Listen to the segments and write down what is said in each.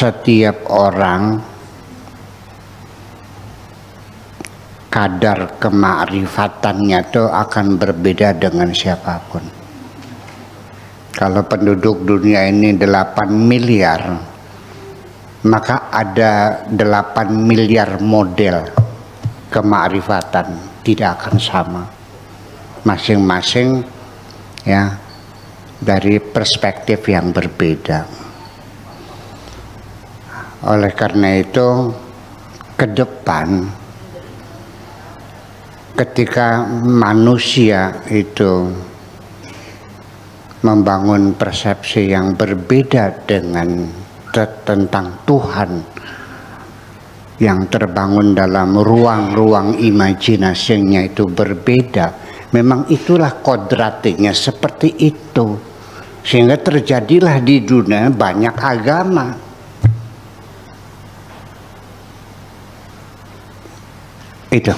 setiap orang kadar kemakrifatannya itu akan berbeda dengan siapapun. Kalau penduduk dunia ini 8 miliar, maka ada 8 miliar model kemakrifatan, tidak akan sama. Masing-masing ya dari perspektif yang berbeda. Oleh karena itu, ke depan ketika manusia itu membangun persepsi yang berbeda dengan tentang Tuhan yang terbangun dalam ruang-ruang imajinasinya itu berbeda, memang itulah kodratnya seperti itu, sehingga terjadilah di dunia banyak agama. Itu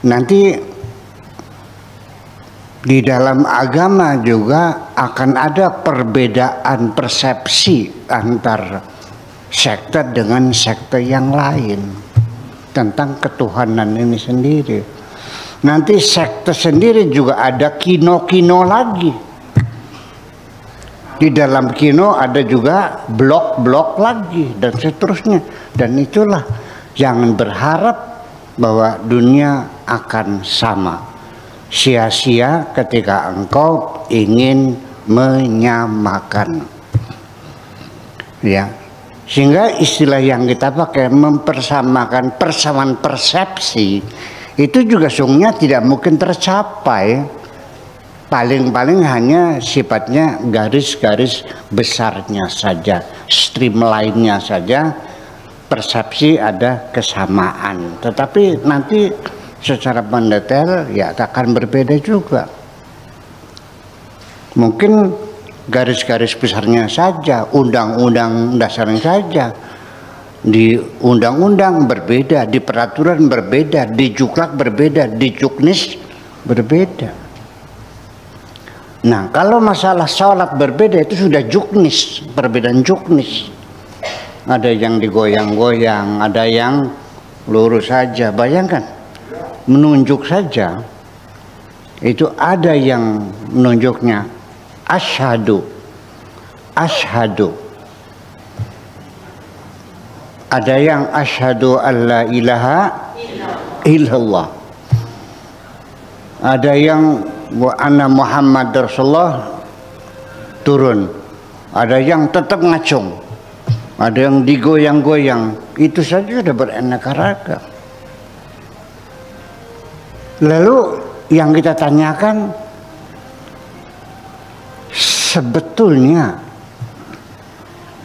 nanti di dalam agama juga akan ada perbedaan persepsi antar sekte dengan sekte yang lain tentang ketuhanan ini sendiri. Nanti sekte sendiri juga ada kino-kino lagi. Di dalam kino ada juga blok-blok lagi dan seterusnya. Dan itulah, jangan berharap bahwa dunia akan sama. Sia-sia ketika engkau ingin menyamakan. Ya. Sehingga istilah yang kita pakai mempersamakan, persamaan persepsi, itu juga sungguhnya tidak mungkin tercapai. Paling-paling hanya sifatnya garis-garis besarnya saja, streamline-nya saja. Persepsi ada kesamaan, tetapi nanti secara mendetail ya akan berbeda juga. Mungkin garis-garis besarnya saja, undang-undang dasarnya saja. Di undang-undang berbeda, di peraturan berbeda, di juklak berbeda, di juknis berbeda. Nah, kalau masalah sholat berbeda itu sudah juknis, perbedaan juknis. Ada yang digoyang-goyang, ada yang lurus saja. Bayangkan, menunjuk saja. Itu ada yang menunjuknya asyhadu, asyhadu. Ada yang asyhadu alla ilaha illallah. Ada yang wa anna Muhammad Rasulullah turun. Ada yang tetap ngacung. Ada yang digoyang-goyang. Itu saja sudah beraneka ragam. Lalu yang kita tanyakan, sebetulnya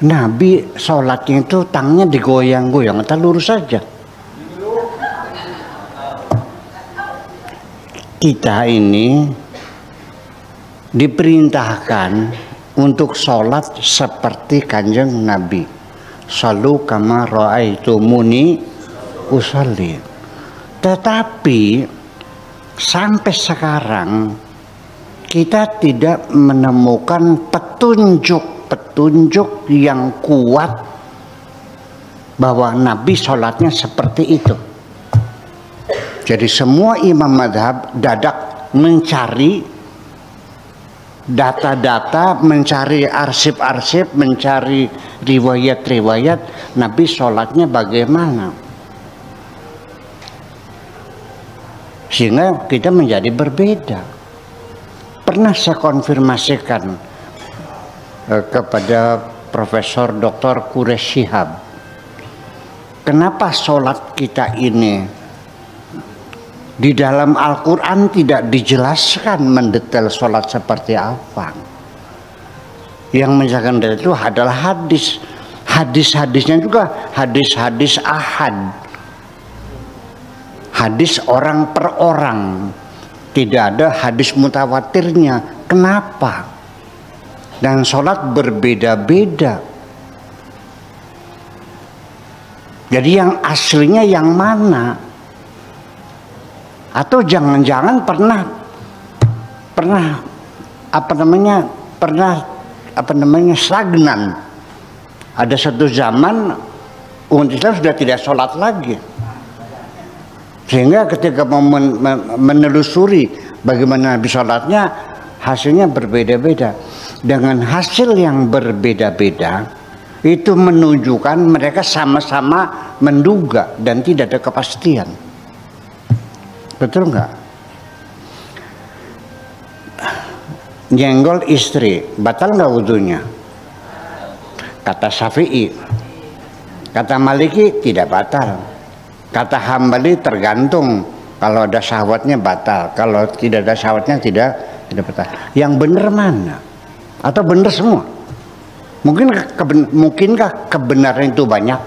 Nabi sholatnya itu tangannya digoyang-goyang atau lurus saja? Kita ini diperintahkan untuk sholat seperti kanjeng Nabi. Shallu kama ra'aitumuni usalli. Tetapi sampai sekarang kita tidak menemukan petunjuk yang kuat bahwa Nabi sholatnya seperti itu. Jadi semua imam madhab dadak mencari data-data, mencari arsip-arsip, mencari riwayat-riwayat Nabi sholatnya bagaimana. Sehingga kita menjadi berbeda. Pernah saya konfirmasikan kepada Profesor Dr. Quraish Shihab, kenapa sholat kita ini di dalam Al-Quran tidak dijelaskan mendetail sholat seperti apa. Yang menjelaskan itu adalah hadis. Hadis-hadisnya juga hadis-hadis ahad. Hadis orang per orang. Tidak ada hadis mutawatirnya. Kenapa? Dan sholat berbeda-beda. Jadi yang aslinya yang mana? Atau jangan-jangan pernah stagnan Ada satu zaman umat Islam sudah tidak sholat lagi, sehingga ketika mau menelusuri bagaimana Nabi sholatnya, hasilnya berbeda-beda. Dengan hasil yang berbeda-beda itu menunjukkan mereka sama-sama menduga dan tidak ada kepastian. Betul nggak? Nyenggol istri batal nggak wudunya? Kata Syafi'i. Kata Maliki tidak batal. Kata Hambali tergantung, kalau ada syahwatnya batal, kalau tidak ada syahwatnya tidak batal. Yang benar mana? Atau benar semua? Mungkinkah kebenaran itu banyak?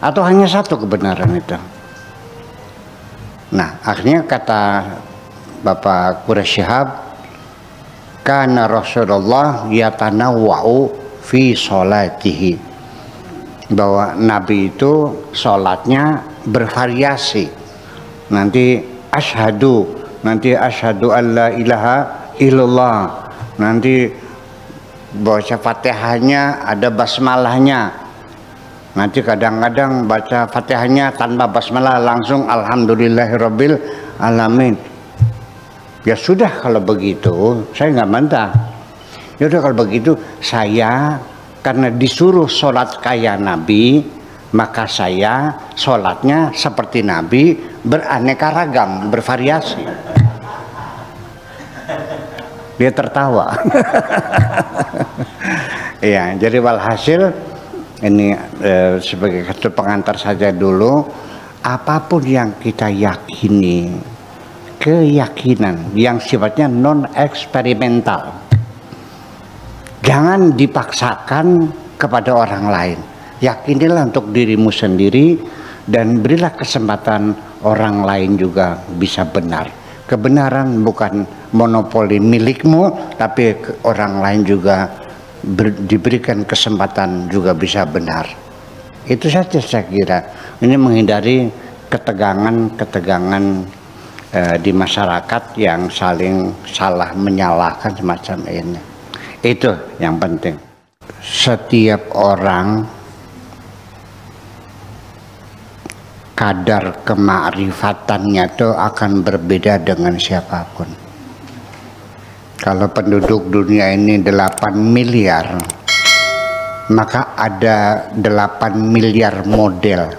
Atau hanya satu kebenaran itu? Nah, akhirnya kata Bapak Quraisy Shihab, kana Rasulullah yatanawwa'u fi sholatihi, bahwa Nabi itu sholatnya bervariasi. Nanti asyhadu an la ilaha illallah, nanti baca Fatihahnya ada basmalahnya, nanti kadang-kadang baca Fatihahnya tanpa basmalah langsung alhamdulillahirabbil alamin. Ya sudah, kalau begitu saya nggak bantah. Ya udah, kalau begitu saya karena disuruh sholat kayak Nabi, maka saya sholatnya seperti Nabi, beraneka ragam, bervariasi. Dia tertawa. Ya, jadi walhasil ini sebagai satu pengantar saja dulu. Apapun yang kita yakini, keyakinan yang sifatnya non eksperimental, jangan dipaksakan kepada orang lain. Yakinilah untuk dirimu sendiri dan berilah kesempatan orang lain juga bisa benar. Kebenaran bukan monopoli milikmu, tapi orang lain juga diberikan kesempatan juga bisa benar. Itu saja saya kira. Ini menghindari ketegangan di masyarakat yang saling salah menyalahkan semacam ini. Itu yang penting. Setiap orang kadar kemakrifatannya itu akan berbeda dengan siapapun. Kalau penduduk dunia ini 8 miliar, maka ada 8 miliar model